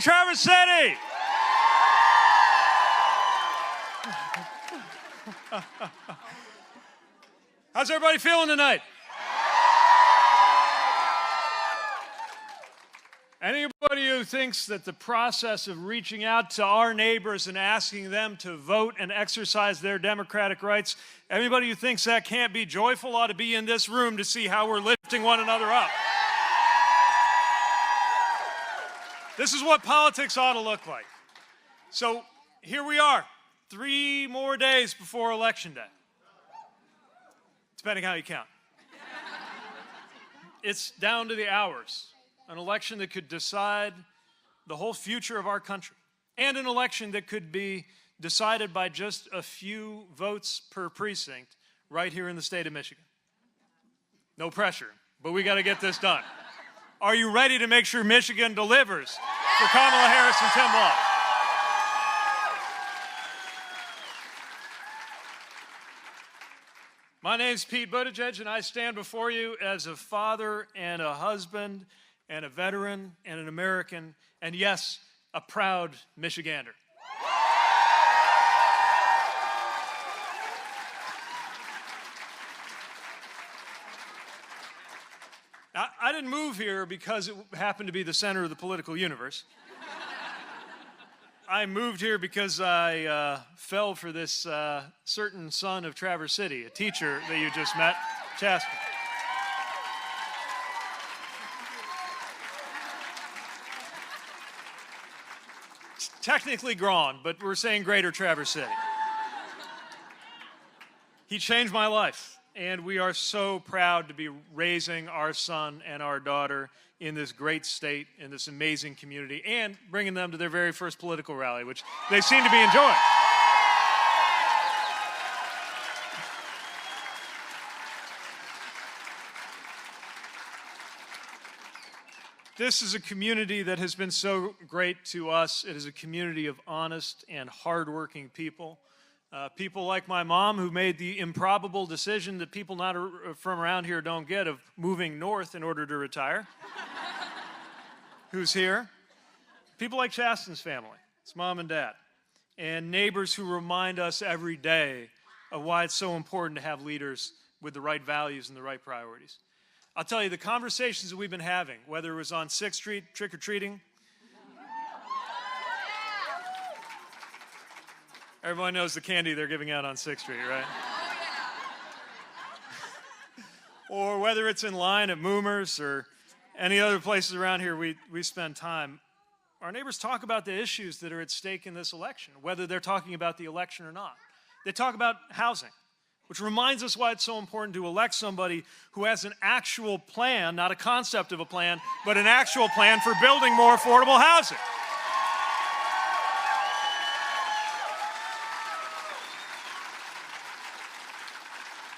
Traverse City! How's everybody feeling tonight? Anybody who thinks that the process of reaching out to our neighbors and asking them to vote and exercise their democratic rights, anybody who thinks that can't be joyful ought to be in this room to see how we're lifting one another up. This is what politics ought to look like. So here we are, 3 more days before Election Day, depending how you count. It's down to the hours. An election that could decide the whole future of our country, and an election that could be decided by just a few votes per precinct right here in the state of Michigan. No pressure, but we got to get this done. Are you ready to make sure Michigan delivers for Kamala Harris and Tim Walz? My name's Pete Buttigieg, and I stand before you as a father and a husband and a veteran and an American, and yes, a proud Michigander. Now, I didn't move here because it happened to be the center of the political universe. I moved here because I fell for this certain son of Traverse City, a teacher that you just met, Chaston. Technically Grand, but we're saying Greater Traverse City. He changed my life, and we are so proud to be raising our son and our daughter in this great state, in this amazing community, and bringing them to their very first political rally, which they seem to be enjoying. This is a community that has been so great to us. It is a community of honest and hardworking people. People like my mom, who made the improbable decision that people not from around here don't get, of moving north in order to retire, who's here. People like Chasten's family, his mom and dad, and neighbors who remind us every day of why it's so important to have leaders with the right values and the right priorities. I'll tell you, the conversations that we've been having, whether it was on 6th Street trick-or-treating, everyone knows the candy they're giving out on 6th Street, right? Or whether it's in line at Moomer's or any other places around here we spend time, our neighbors talk about the issues that are at stake in this election, whether they're talking about the election or not. They talk about housing, which reminds us why it's so important to elect somebody who has an actual plan, not a concept of a plan, but an actual plan for building more affordable housing.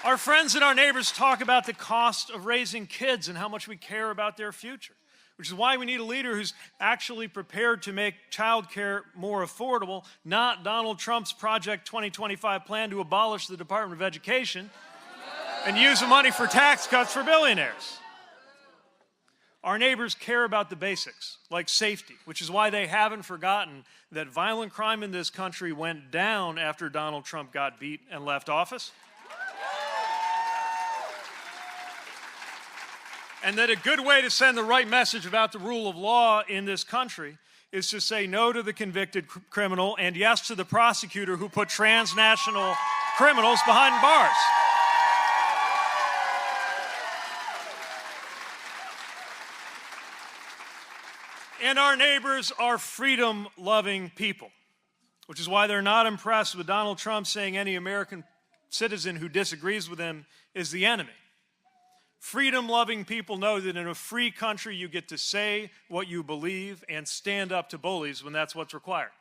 Our friends and our neighbors talk about the cost of raising kids and how much we care about their future, which is why we need a leader who's actually prepared to make child care more affordable, not Donald Trump's Project 2025 plan to abolish the Department of Education and use the money for tax cuts for billionaires. Our neighbors care about the basics, like safety, which is why they haven't forgotten that violent crime in this country went down after Donald Trump got beat and left office. And that a good way to send the right message about the rule of law in this country is to say no to the convicted criminal and yes to the prosecutor who put transnational criminals behind bars. And our neighbors are freedom-loving people, which is why they're not impressed with Donald Trump saying any American citizen who disagrees with him is the enemy. Freedom-loving people know that in a free country you get to say what you believe and stand up to bullies when that's what's required.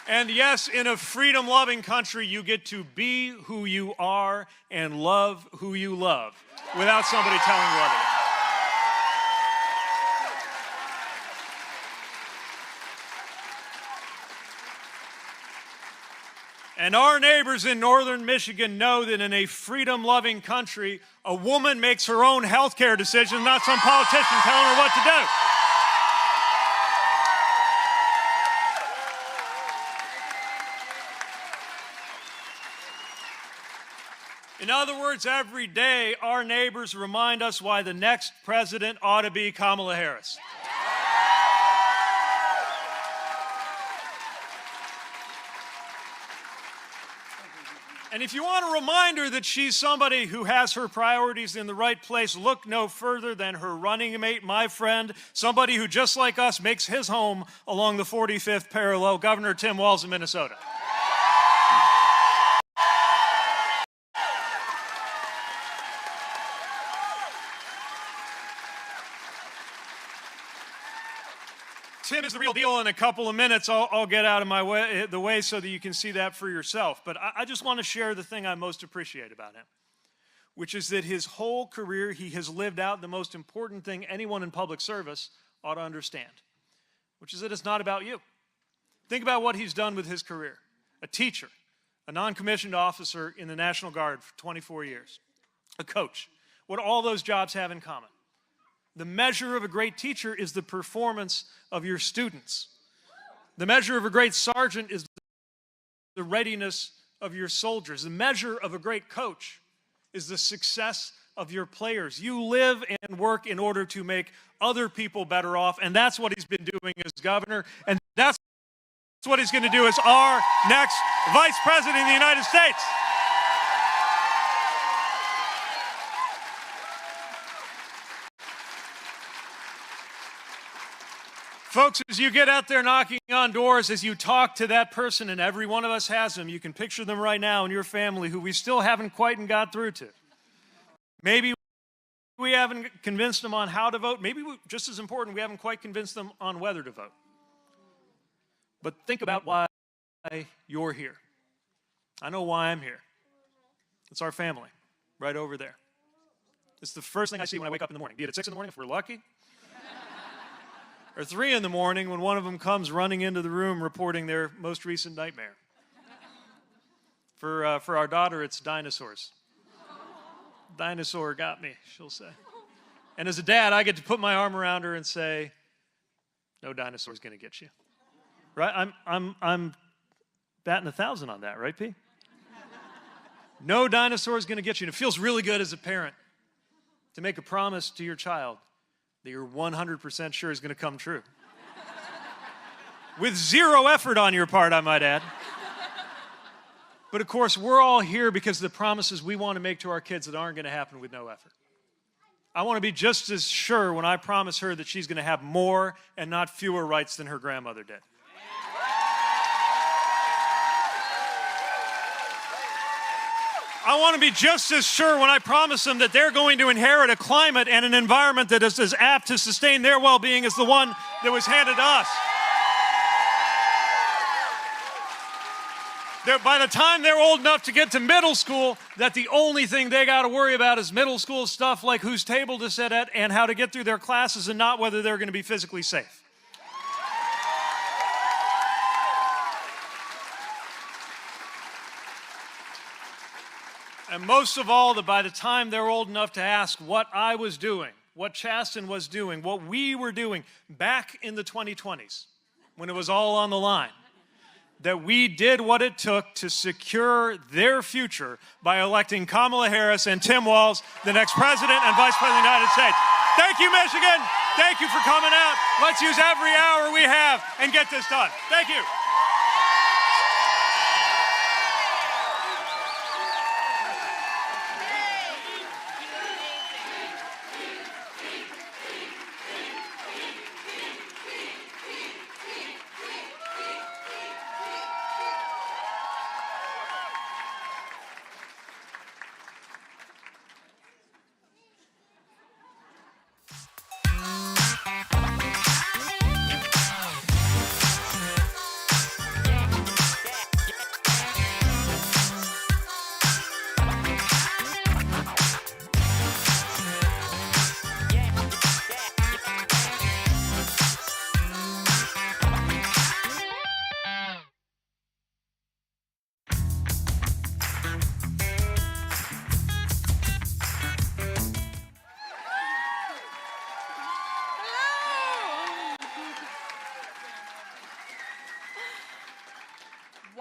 And yes, in a freedom-loving country you get to be who you are and love who you love without somebody telling you otherwise. And our neighbors in northern Michigan know that in a freedom-loving country, a woman makes her own health care decisions, not some politician telling her what to do. In other words, every day, our neighbors remind us why the next president ought to be Kamala Harris. And if you want a reminder that she's somebody who has her priorities in the right place, look no further than her running mate, my friend, somebody who, just like us, makes his home along the 45th parallel, Governor Tim Walz of Minnesota. Tim is the real deal. In a couple of minutes, I'll get out of the way so that you can see that for yourself. But I just want to share the thing I most appreciate about him, which is that his whole career, he has lived out the most important thing anyone in public service ought to understand, which is that it's not about you. Think about what he's done with his career. A teacher, a non-commissioned officer in the National Guard for 24 years, a coach. What do all those jobs have in common? The measure of a great teacher is the performance of your students. The measure of a great sergeant is the readiness of your soldiers. The measure of a great coach is the success of your players. You live and work in order to make other people better off, and that's what he's been doing as governor, and that's what he's going to do as our next vice president of the United States. Folks, as you get out there knocking on doors, as you talk to that person, and every one of us has them, you can picture them right now in your family who we still haven't quite got through to. Maybe we haven't convinced them on how to vote. Maybe, just as important, we haven't quite convinced them on whether to vote. But think about why you're here. I know why I'm here. It's our family, right over there. It's the first thing I see when I wake up in the morning, be it at 6 in the morning if we're lucky, or 3 in the morning when one of them comes running into the room reporting their most recent nightmare. For our daughter, it's dinosaurs. Dinosaur got me, she'll say. And as a dad, I get to put my arm around her and say, no dinosaur's gonna get you. Right? I'm batting 1,000 on that, right, P? No dinosaur's gonna get you. And it feels really good as a parent to make a promise to your child that you're 100% sure is going to come true. With zero effort on your part, I might add. But of course, we're all here because of the promises we want to make to our kids that aren't going to happen with no effort. I want to be just as sure when I promise her that she's going to have more and not fewer rights than her grandmother did. I want to be just as sure when I promise them that they're going to inherit a climate and an environment that is as apt to sustain their well-being as the one that was handed to us. By the time they're old enough to get to middle school, that the only thing they got to worry about is middle school stuff like whose table to sit at and how to get through their classes and not whether they're going to be physically safe. And most of all, that by the time they're old enough to ask what I was doing, what Chasten was doing, what we were doing back in the 2020s, when it was all on the line, that we did what it took to secure their future by electing Kamala Harris and Tim Walz, the next president and vice president of the United States. Thank you, Michigan. Thank you for coming out. Let's use every hour we have and get this done. Thank you.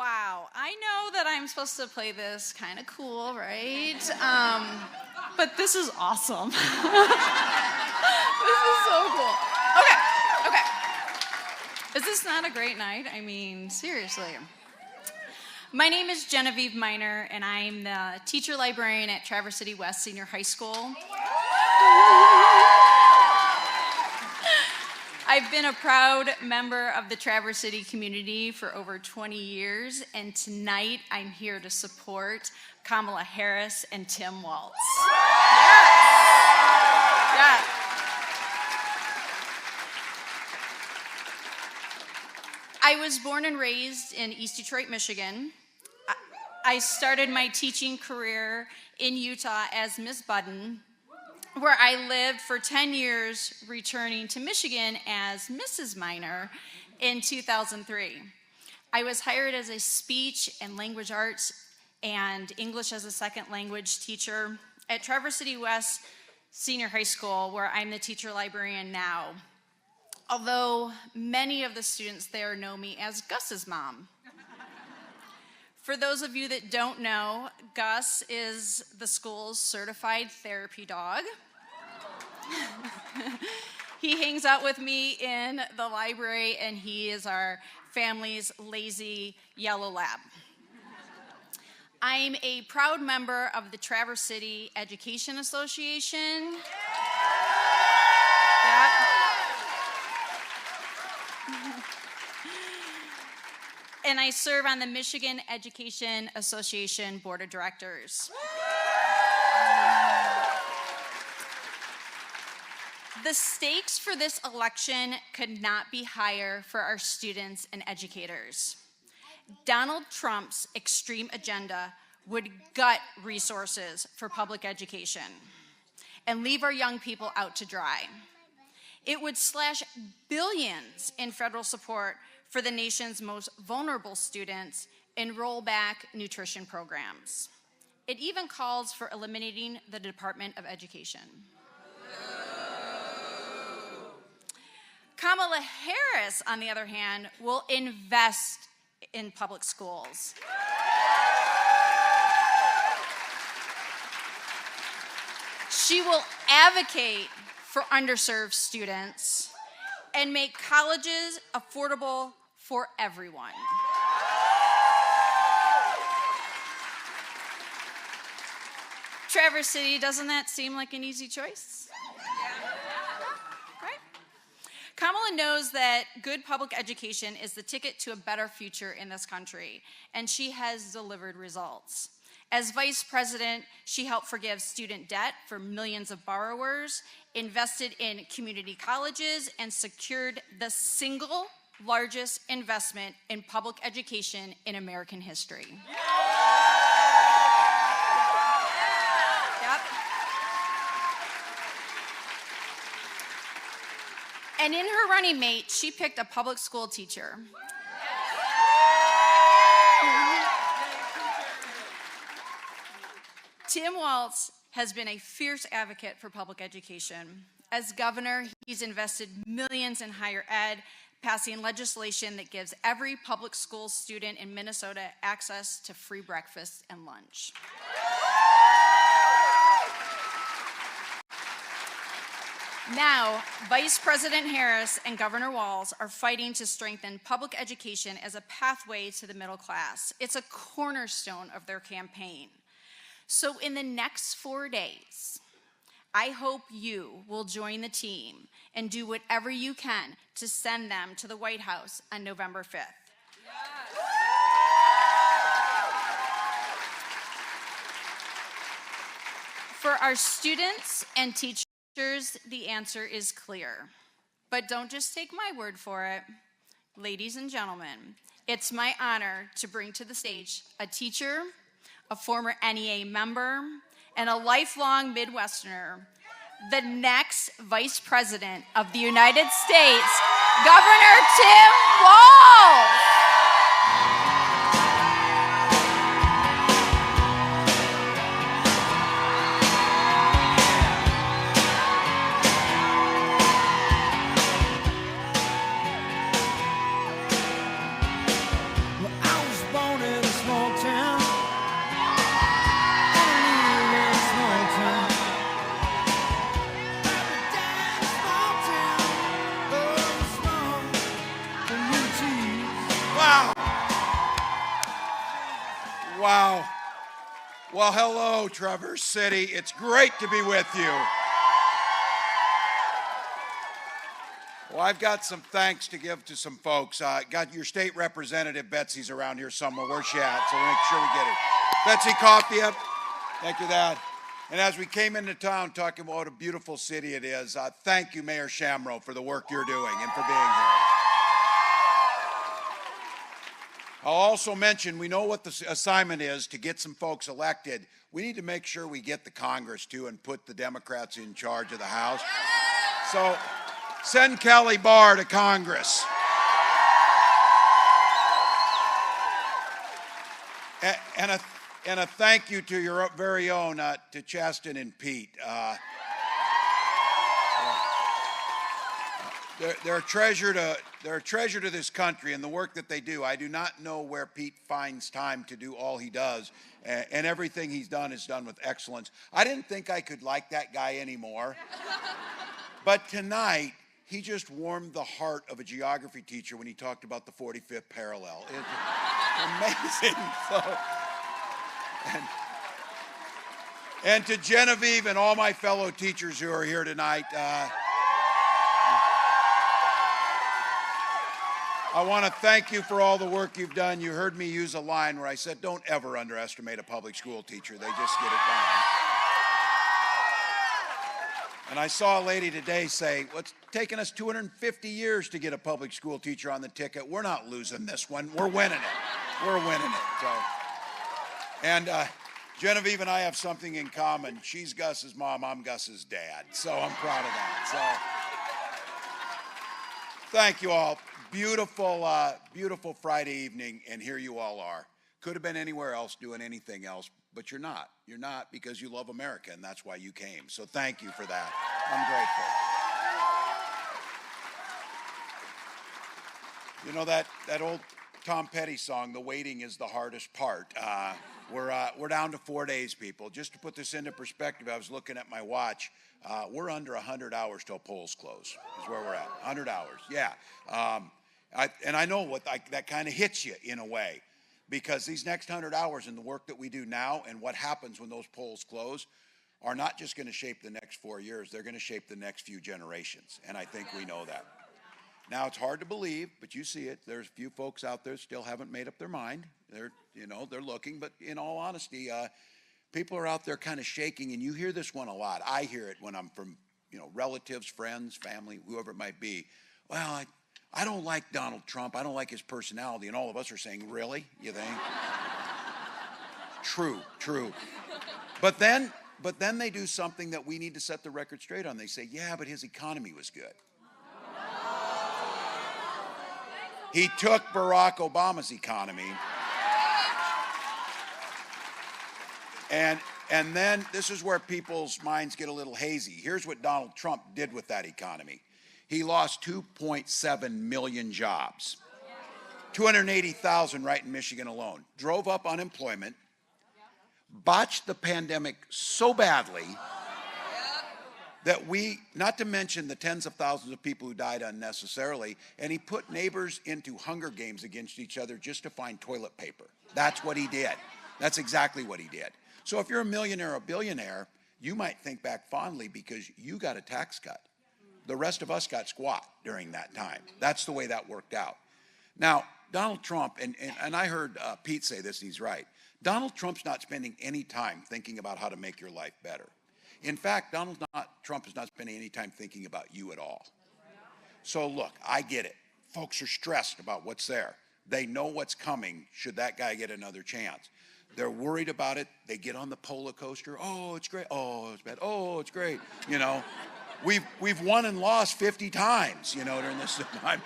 Wow, I know that I'm supposed to play this kind of cool, right? But this is awesome. This is so cool. Okay. Is this not a great night? I mean, seriously. My name is Genevieve Miner, and I'm the teacher librarian at Traverse City West Senior High School. I've been a proud member of the Traverse City community for over 20 years, and tonight I'm here to support Kamala Harris and Tim Walz. Yes. I was born and raised in East Detroit, Michigan. I started my teaching career in Utah as Miss Budden, where I lived for 10 years, returning to Michigan as Mrs. Miner in 2003. I was hired as a speech and language arts and English as a second language teacher at Traverse City West Senior High School, where I'm the teacher librarian now. Although many of the students there know me as Gus's mom. For those of you that don't know, Gus is the school's certified therapy dog. He hangs out with me in the library, and he is our family's lazy yellow lab. I'm a proud member of the Traverse City Education Association. Yep. And I serve on the Michigan Education Association Board of Directors. The stakes for this election could not be higher for our students and educators. Donald Trump's extreme agenda would gut resources for public education and leave our young people out to dry. It would slash billions in federal support for the nation's most vulnerable students and roll back nutrition programs. It even calls for eliminating the Department of Education. Kamala Harris, on the other hand, will invest in public schools. She will advocate for underserved students and make colleges affordable for everyone. Traverse City, doesn't that seem like an easy choice? Right? Kamala knows that good public education is the ticket to a better future in this country, and she has delivered results. As vice president, she helped forgive student debt for millions of borrowers, invested in community colleges, and secured the single largest investment in public education in American history. Yep. And in her running mate, she picked a public school teacher. Tim Walz has been a fierce advocate for public education. As governor, he's invested millions in higher ed, passing legislation that gives every public school student in Minnesota access to free breakfast and lunch. Now, Vice President Harris and Governor Walz are fighting to strengthen public education as a pathway to the middle class. It's a cornerstone of their campaign. So in the next 4 days, I hope you will join the team and do whatever you can to send them to the White House on November 5th. Yes. For our students and teachers, the answer is clear. But don't just take my word for it. Ladies and gentlemen, it's my honor to bring to the stage a teacher, a former NEA member, and a lifelong Midwesterner, the next Vice President of the United States, Governor Tim Walz. Well, I was born Wow. Well, hello, Traverse City. It's great to be with you. Well, I've got some thanks to give to some folks. Got your state representative, Betsy's around here somewhere. Where's she at? So we'll make sure we get her. Betsy Coffey, thank you, that. And as we came into town talking about what a beautiful city it is, thank you, Mayor Shamrow, for the work you're doing and for being here. I'll also mention, we know what the assignment is to get some folks elected. We need to make sure we get the Congress, too, and put the Democrats in charge of the House. So send Kelly Barr to Congress. And a thank you to your very own, to Chaston and Pete. They're a treasure to this country and the work that they do. I do not know where Pete finds time to do all he does, and everything he's done is done with excellence. I didn't think I could like that guy anymore, but tonight he just warmed the heart of a geography teacher when he talked about the 45th parallel. It's amazing. And to Genevieve and all my fellow teachers who are here tonight, I want to thank you for all the work you've done. You heard me use a line where I said, don't ever underestimate a public school teacher. They just get it done. And I saw a lady today say, well, it's taken us 250 years to get a public school teacher on the ticket. We're not losing this one. We're winning it. We're winning it. So, and Genevieve and I have something in common. She's Gus's mom. I'm Gus's dad. So I'm proud of that. So thank you all. Beautiful, beautiful Friday evening, and here you all are. Could have been anywhere else doing anything else, but you're not. You're not because you love America, and that's why you came. So thank you for that. I'm grateful. You know that old Tom Petty song, "The waiting is the hardest part." We're down to 4 days, people. Just to put this into perspective, I was looking at my watch. We're under 100 hours till polls close, is where we're at. 100 hours, yeah. And I know what that kind of hits you in a way, because these next 100 hours and the work that we do now and what happens when those polls close are not just going to shape the next 4 years, they're going to shape the next few generations. And I think we know that. Now, it's hard to believe, but you see it. There's a few folks out there still haven't made up their mind. They're looking, but in all honesty, people are out there kind of shaking, and you hear this one a lot. I hear it when I'm from, relatives, friends, family, whoever it might be. Well, I don't like Donald Trump. I don't like his personality. And all of us are saying, really? You think? True. But then they do something that we need to set the record straight on. They say, yeah, but his economy was good. He took Barack Obama's economy. And then this is where people's minds get a little hazy. Here's what Donald Trump did with that economy. He lost 2.7 million jobs, 280,000 right in Michigan alone, drove up unemployment, botched the pandemic so badly that not to mention the tens of thousands of people who died unnecessarily, and he put neighbors into Hunger Games against each other just to find toilet paper. That's what he did. That's exactly what he did. So if you're a millionaire or a billionaire, you might think back fondly because you got a tax cut. The rest of us got squat during that time. That's the way that worked out. Now, Donald Trump, and I heard Pete say this, and he's right. Donald Trump's not spending any time thinking about how to make your life better. In fact, Trump is not spending any time thinking about you at all. So look, I get it. Folks are stressed about what's there. They know what's coming should that guy get another chance. They're worried about it. They get on the polar coaster. Oh, it's great. Oh, it's bad. Oh, it's great. We've won and lost 50 times, during this time.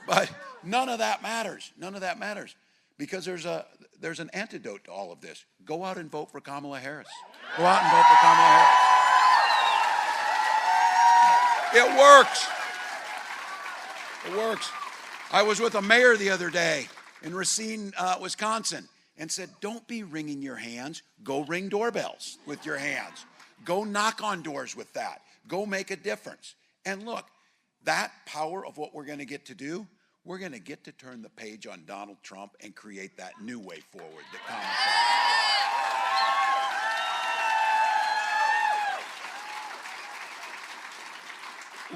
But none of that matters. None of that matters. Because there's an antidote to all of this. Go out and vote for Kamala Harris. Go out and vote for Kamala Harris. It works. It works. I was with a mayor the other day in Racine, Wisconsin, and said, don't be wringing your hands. Go ring doorbells with your hands. Go knock on doors with that. Go make a difference. And look, that power of what we're going to get to do, we're going to get to turn the page on Donald Trump and create that new way forward that Kamala said.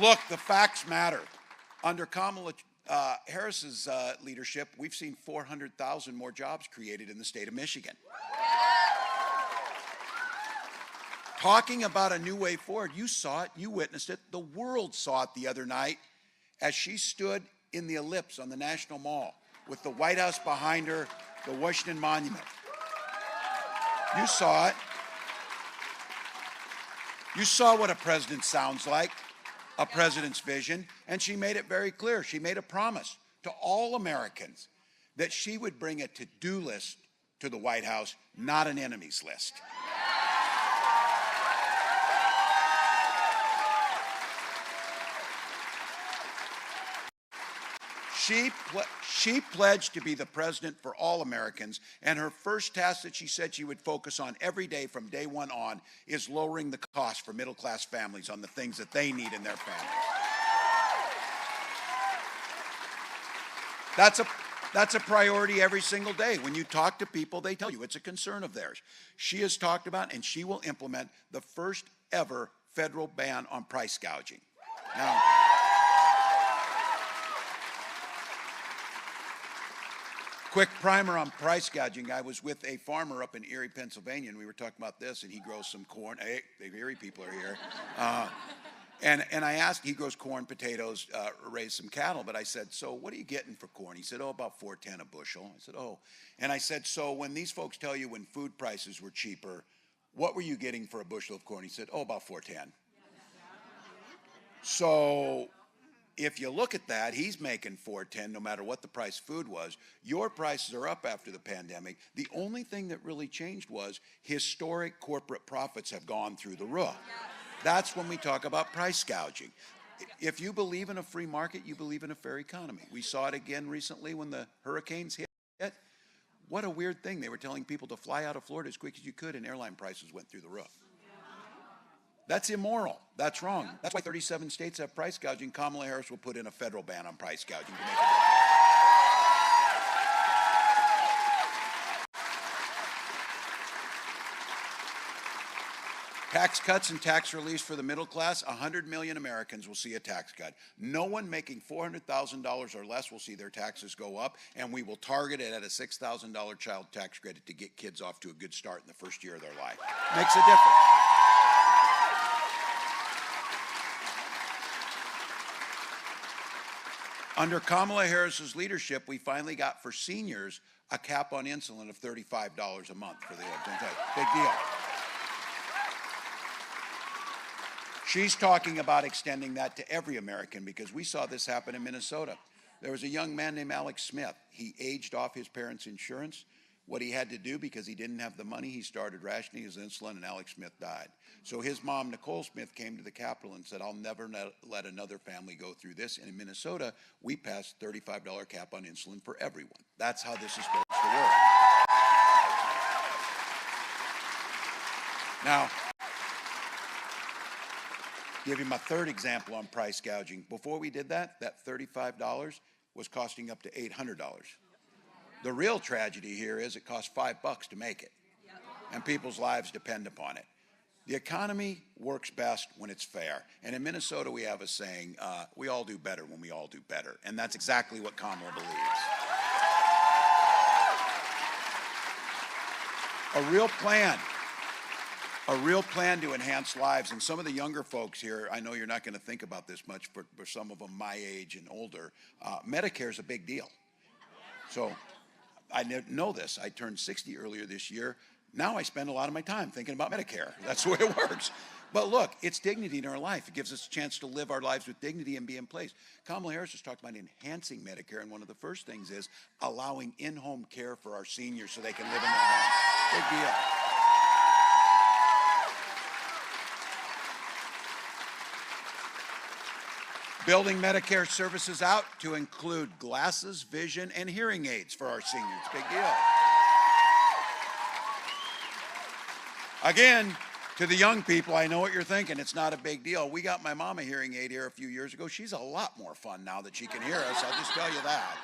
Look, the facts matter. Under Kamala Harris's leadership, we've seen 400,000 more jobs created in the state of Michigan. Talking about a new way forward, you saw it, you witnessed it, the world saw it the other night as she stood in the ellipse on the National Mall with the White House behind her, the Washington Monument. You saw it. You saw what a president sounds like, a president's vision, and she made it very clear. She made a promise to all Americans that she would bring a to-do list to the White House, not an enemies list. She pledged to be the president for all Americans, and her first task that she said she would focus on every day from day one on is lowering the cost for middle-class families on the things that they need in their families. That's a priority every single day. When you talk to people, they tell you it's a concern of theirs. She has talked about and she will implement the first ever federal ban on price gouging. Now, quick primer on price gouging. I was with a farmer up in Erie, Pennsylvania, and we were talking about this, and he grows some corn. Hey, the Erie people are here. And I asked, he grows corn, potatoes, raised some cattle, but I said, so what are you getting for corn? He said, oh, about $4.10 a bushel. I said, oh. And I said, so when these folks tell you when food prices were cheaper, what were you getting for a bushel of corn? He said, oh, about $4.10. So if you look at that, he's making $4.10 no matter what the price of food was. Your prices are up after the pandemic. The only thing that really changed was historic corporate profits have gone through the roof. That's when we talk about price gouging. If you believe in a free market, you believe in a fair economy. We saw it again recently when the hurricanes hit. What a weird thing. They were telling people to fly out of Florida as quick as you could, and airline prices went through the roof. That's immoral. That's wrong. That's why 37 states have price gouging. Kamala Harris will put in a federal ban on price gouging to make it work. Tax cuts and tax relief for the middle class. 100 million Americans will see a tax cut. No one making $400,000 or less will see their taxes go up, and we will target it at a $6,000 child tax credit to get kids off to a good start in the first year of their life. Makes a difference. Under Kamala Harris's leadership, we finally got for seniors a cap on insulin of $35 a month for the big deal. She's talking about extending that to every American because we saw this happen in Minnesota. There was a young man named Alex Smith. He aged off his parents' insurance. What he had to do, because he didn't have the money, he started rationing his insulin, and Alex Smith died. So his mom, Nicole Smith, came to the Capitol and said, I'll never let another family go through this. And in Minnesota, we passed $35 cap on insulin for everyone. That's how this is supposed to work. Now, give you my third example on price gouging. Before we did that, that $35 was costing up to $800. The real tragedy here is it costs $5 to make it, and people's lives depend upon it. The economy works best when it's fair. And in Minnesota, we have a saying, we all do better when we all do better. And that's exactly what Kamala believes. A real plan to enhance lives. And some of the younger folks here, I know you're not going to think about this much, but for some of them my age and older, Medicare is a big deal. So I know this. I turned 60 earlier this year. Now I spend a lot of my time thinking about Medicare. That's the way it works. But look, it's dignity in our life. It gives us a chance to live our lives with dignity and be in place. Kamala Harris has talked about enhancing Medicare, and one of the first things is allowing in-home care for our seniors so they can live in their home. Big deal. Building Medicare services out to include glasses, vision, and hearing aids for our seniors. Big deal. Again, to the young people, I know what you're thinking. It's not a big deal. We got my mom a hearing aid here a few years ago. She's a lot more fun now that she can hear us. I'll just tell you that.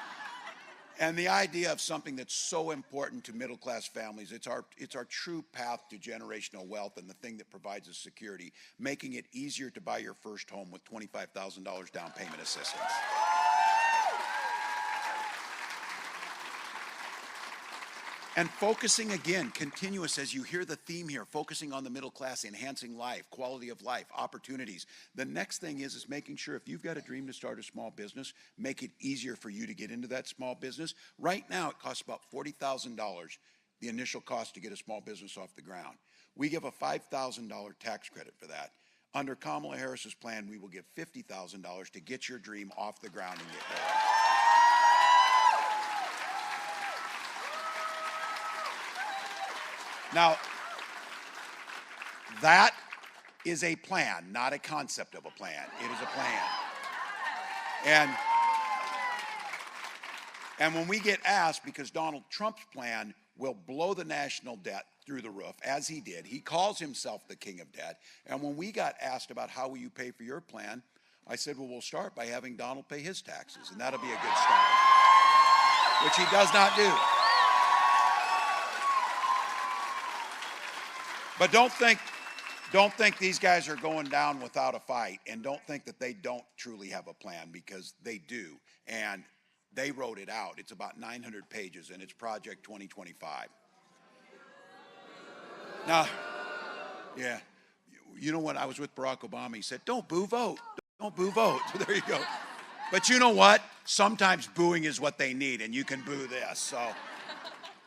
And the idea of something that's so important to middle-class families, it's our true path to generational wealth and the thing that provides us security, making it easier to buy your first home with $25,000 down payment assistance. And focusing again, continuous, as you hear the theme here, focusing on the middle class, enhancing life, quality of life, opportunities. The next thing is making sure if you've got a dream to start a small business, make it easier for you to get into that small business. Right now, it costs about $40,000, the initial cost to get a small business off the ground. We give a $5,000 tax credit for that. Under Kamala Harris's plan, we will give $50,000 to get your dream off the ground and get going. Now, that is a plan, not a concept of a plan. It is a plan. And when we get asked, because Donald Trump's plan will blow the national debt through the roof, as he did. He calls himself the king of debt. And when we got asked about how will you pay for your plan, I said, well, we'll start by having Donald pay his taxes, and that'll be a good start, which he does not do. But don't think these guys are going down without a fight, and don't think that they don't truly have a plan, because they do. And they wrote it out. It's about 900 pages, and it's Project 2025. Now, yeah, you know what? I was with Barack Obama. He said, don't boo, vote. Don't boo, vote. So there you go. But you know what? Sometimes booing is what they need, and you can boo this. So.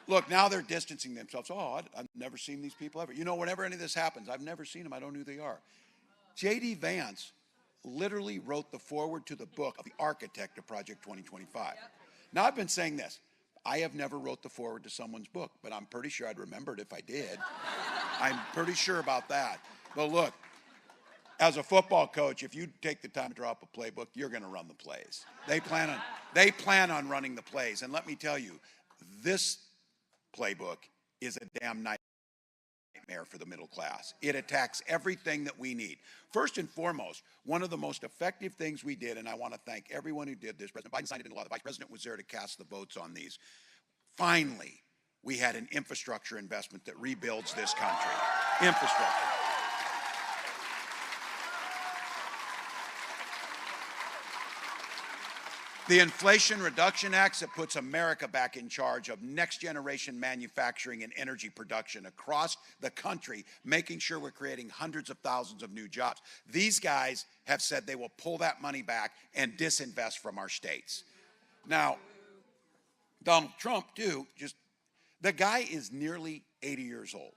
Look, now they're distancing themselves. Oh, I've never seen these people ever. You know, whenever any of this happens, I've never seen them. I don't know who they are. J.D. Vance literally wrote the foreword to the book of the architect of Project 2025. Yep. Now, I've been saying this. I have never wrote the foreword to someone's book, but I'm pretty sure I'd remember it if I did. I'm pretty sure about that. But look, as a football coach, if you take the time to draw up a playbook, you're going to run the plays. They plan on running the plays. And let me tell you, this playbook is a damn nightmare for the middle class. It attacks everything that we need. First and foremost, one of the most effective things we did, and I want to thank everyone who did this. President Biden signed it into law. The Vice President was there to cast the votes on these. Finally, we had an infrastructure investment that rebuilds this country. Infrastructure. The Inflation Reduction Act that puts America back in charge of next generation manufacturing and energy production across the country, making sure we're creating hundreds of thousands of new jobs. These guys have said they will pull that money back and disinvest from our states. Now, Donald Trump, too, the guy is nearly 80 years old.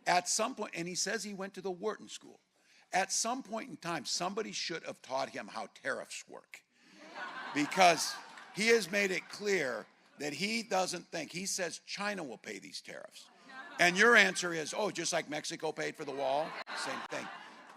At some point, and he says he went to the Wharton School. At some point in time, somebody should have taught him how tariffs work. Because he has made it clear that he doesn't think, he says China will pay these tariffs. And your answer is, oh, just like Mexico paid for the wall? Same thing.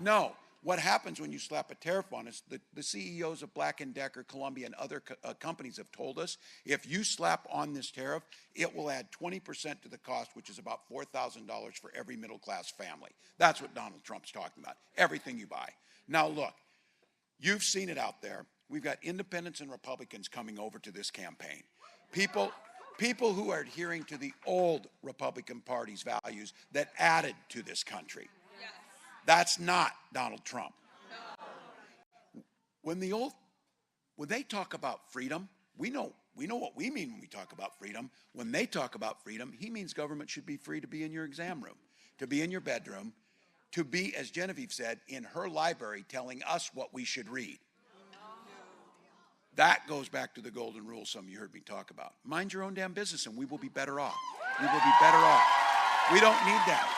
No. What happens when you slap a tariff on us, the CEOs of Black & Decker, Columbia, and other companies have told us, if you slap on this tariff, it will add 20% to the cost, which is about $4,000 for every middle-class family. That's what Donald Trump's talking about, everything you buy. Now, look, you've seen it out there. We've got independents and Republicans coming over to this campaign. People who are adhering to the old Republican Party's values that added to this country. Yes. That's not Donald Trump. No. When they talk about freedom, we know what we mean when we talk about freedom. When they talk about freedom, he means government should be free to be in your exam room, to be in your bedroom, to be, as Genevieve said, in her library telling us what we should read. That goes back to the golden rule some of you heard me talk about. Mind your own damn business and we will be better off. We will be better off. We don't need that.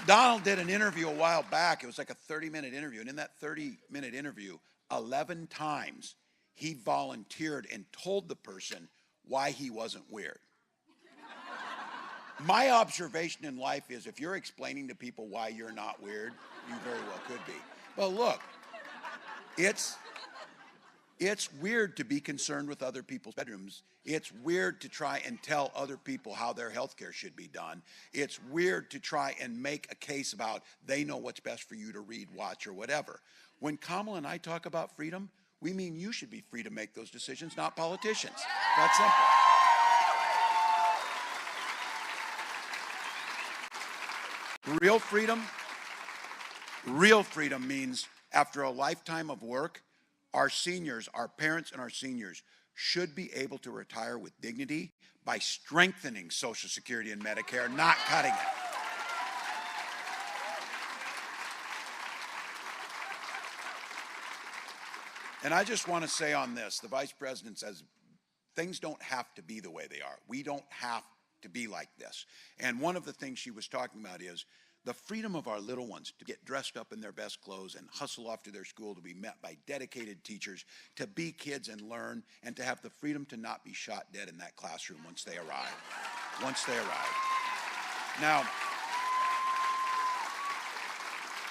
Donald did an interview a while back. It was like a 30-minute interview. And in that 30-minute interview, 11 times he volunteered and told the person why he wasn't weird. My observation in life is if you're explaining to people why you're not weird, you very well could be. But look, It's weird to be concerned with other people's bedrooms. It's weird to try and tell other people how their health care should be done. It's weird to try and make a case about they know what's best for you to read, watch, or whatever. When Kamala and I talk about freedom, we mean you should be free to make those decisions, not politicians. That's simple. Real freedom means after a lifetime of work, our seniors, our parents and our seniors should be able to retire with dignity by strengthening Social Security and Medicare, not cutting it. And I just want to say on this, the Vice President says things don't have to be the way they are. We don't have to be like this. And one of the things she was talking about is the freedom of our little ones to get dressed up in their best clothes and hustle off to their school, to be met by dedicated teachers, to be kids and learn, and to have the freedom to not be shot dead in that classroom once they arrive. Now,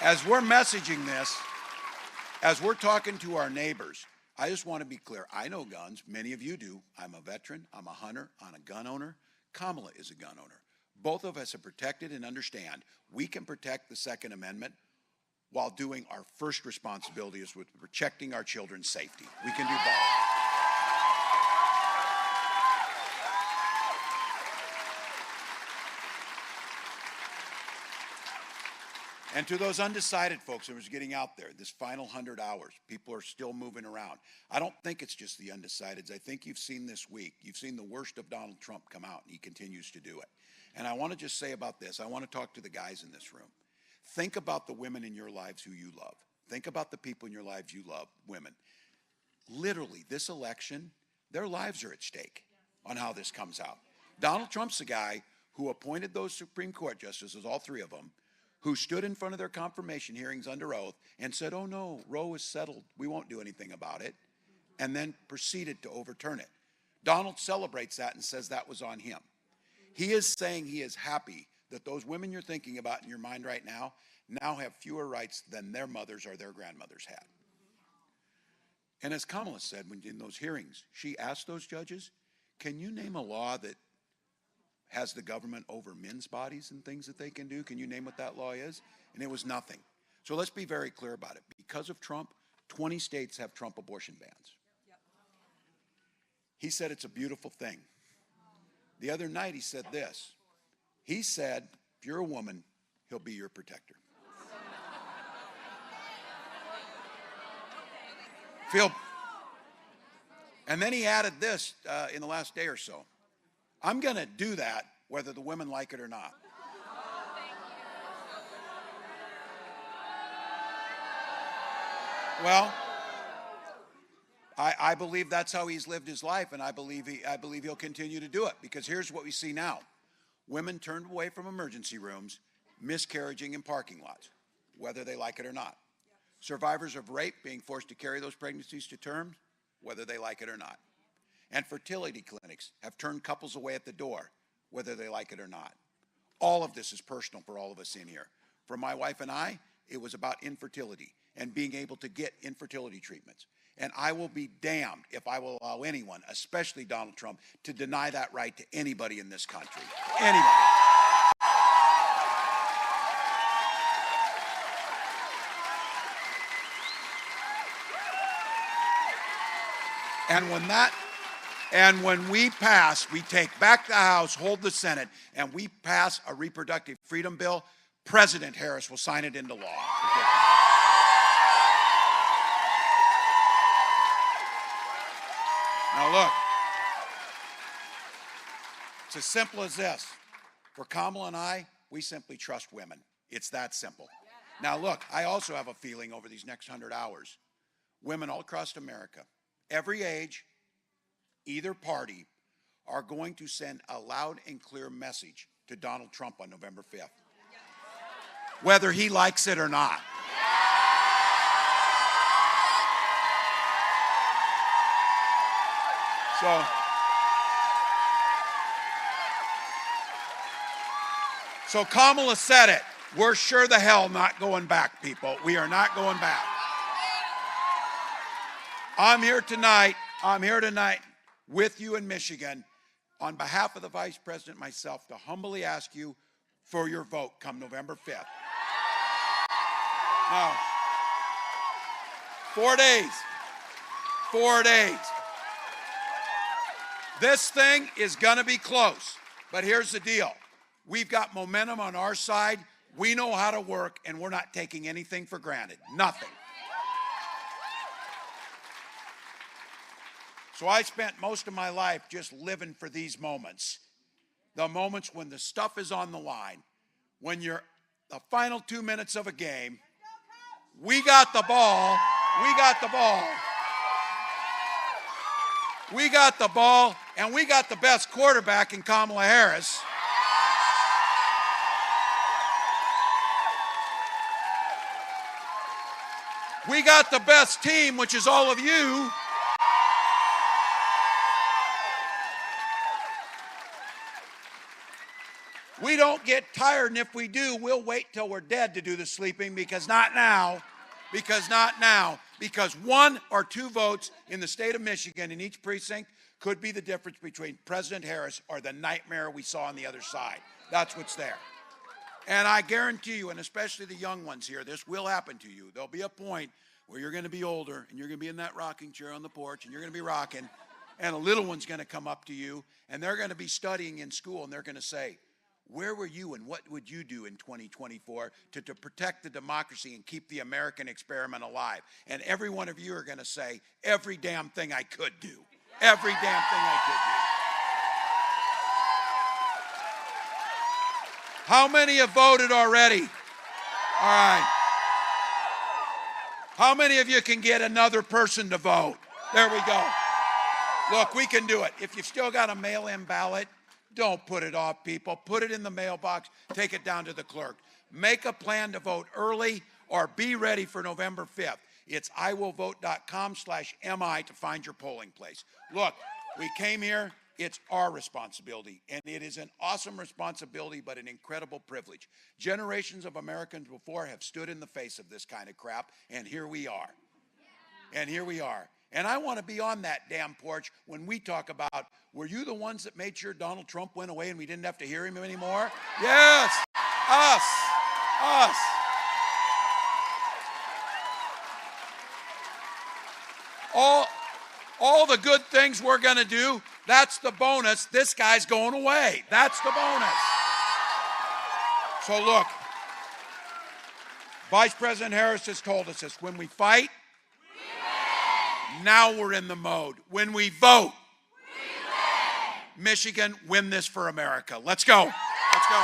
as we're messaging this, as we're talking to our neighbors, I just want to be clear. I know guns. Many of you do. I'm a veteran. I'm a hunter. I'm a gun owner. Kamala is a gun owner. Both of us are protected and understand we can protect the Second Amendment while doing our first responsibility is with protecting our children's safety. We can do both. And to those undecided folks who are getting out there, this final 100 hours, people are still moving around. I don't think it's just the undecideds. I think you've seen this week, you've seen the worst of Donald Trump come out, and he continues to do it. And I want to just say about this, I want to talk to the guys in this room. Think about the women in your lives who you love. Think about the people in your lives you love, women. Literally, this election, their lives are at stake on how this comes out. Donald Trump's the guy who appointed those Supreme Court justices, all three of them, who stood in front of their confirmation hearings under oath and said, oh no, Roe is settled, we won't do anything about it, and then proceeded to overturn it. Donald celebrates that and says that was on him. He is saying he is happy that those women you're thinking about in your mind right now have fewer rights than their mothers or their grandmothers had. And as Kamala said in those hearings, she asked those judges, can you name a law that has the government over men's bodies and things that they can do? Can you name what that law is? And it was nothing. So let's be very clear about it. Because of Trump, 20 states have Trump abortion bans. He said it's a beautiful thing. The other night he said this. He said, if you're a woman, he'll be your protector. And then he added this in the last day or so. I'm going to do that whether the women like it or not. Well, I believe that's how he's lived his life, and I believe he'll continue to do it, because here's what we see now. Women turned away from emergency rooms, miscarriaging in parking lots, whether they like it or not. Survivors of rape being forced to carry those pregnancies to term, whether they like it or not. And fertility clinics have turned couples away at the door, whether they like it or not. All of this is personal for all of us in here. For my wife and I, it was about infertility and being able to get infertility treatments. And I will be damned if I will allow anyone, especially Donald Trump, to deny that right to anybody in this country. Anybody. And when we pass, we take back the House, hold the Senate, and we pass a reproductive freedom bill, President Harris will sign it into law. Now look, it's as simple as this. For Kamala and I, we simply trust women. It's that simple. Now look, I also have a feeling over these next 100 hours, women all across America, every age, either party, are going to send a loud and clear message to Donald Trump on November 5th, whether he likes it or not. So Kamala said it. We're sure the hell not going back, people. We are not going back. I'm here tonight with you in Michigan on behalf of the Vice President and myself to humbly ask you for your vote come November 5th. Now, 4 days. 4 days. This thing is going to be close, but here's the deal. We've got momentum on our side. We know how to work, and we're not taking anything for granted. Nothing. So I spent most of my life just living for these moments. The moments when the stuff is on the line, when you're the final 2 minutes of a game. We got the ball. We got the ball. We got the ball, and we got the best quarterback in Kamala Harris. We got the best team, which is all of you. We don't get tired, and if we do, we'll wait till we're dead to do the sleeping, because not now. Because 1 or 2 votes in the state of Michigan in each precinct could be the difference between President Harris or the nightmare we saw on the other side. That's what's there. And I guarantee you, and especially the young ones here, this will happen to you. There'll be a point where you're going to be older, and you're going to be in that rocking chair on the porch, and you're going to be rocking, and a little one's going to come up to you, and they're going to be studying in school, and they're going to say, where were you and what would you do in 2024 to protect the democracy and keep the American experiment alive? And every one of you are going to say, every damn thing I could do. Every damn thing I could do. How many have voted already? All right. How many of you can get another person to vote? There we go. Look, we can do it. If you've still got a mail-in ballot, don't put it off, people. Put it in the mailbox. Take it down to the clerk. Make a plan to vote early or be ready for November 5th. It's iwillvote.com/MI to find your polling place. Look, we came here. It's our responsibility, and it is an awesome responsibility, but an incredible privilege. Generations of Americans before have stood in the face of this kind of crap, and here we are. And here we are. And I want to be on that damn porch when we talk about, were you the ones that made sure Donald Trump went away and we didn't have to hear him anymore? Yes, us. All the good things we're going to do, that's the bonus. This guy's going away. That's the bonus. So look, Vice President Harris has told us this. When we fight, now we're in the mode. When we vote, Michigan, win this for America. Let's go. Let's go.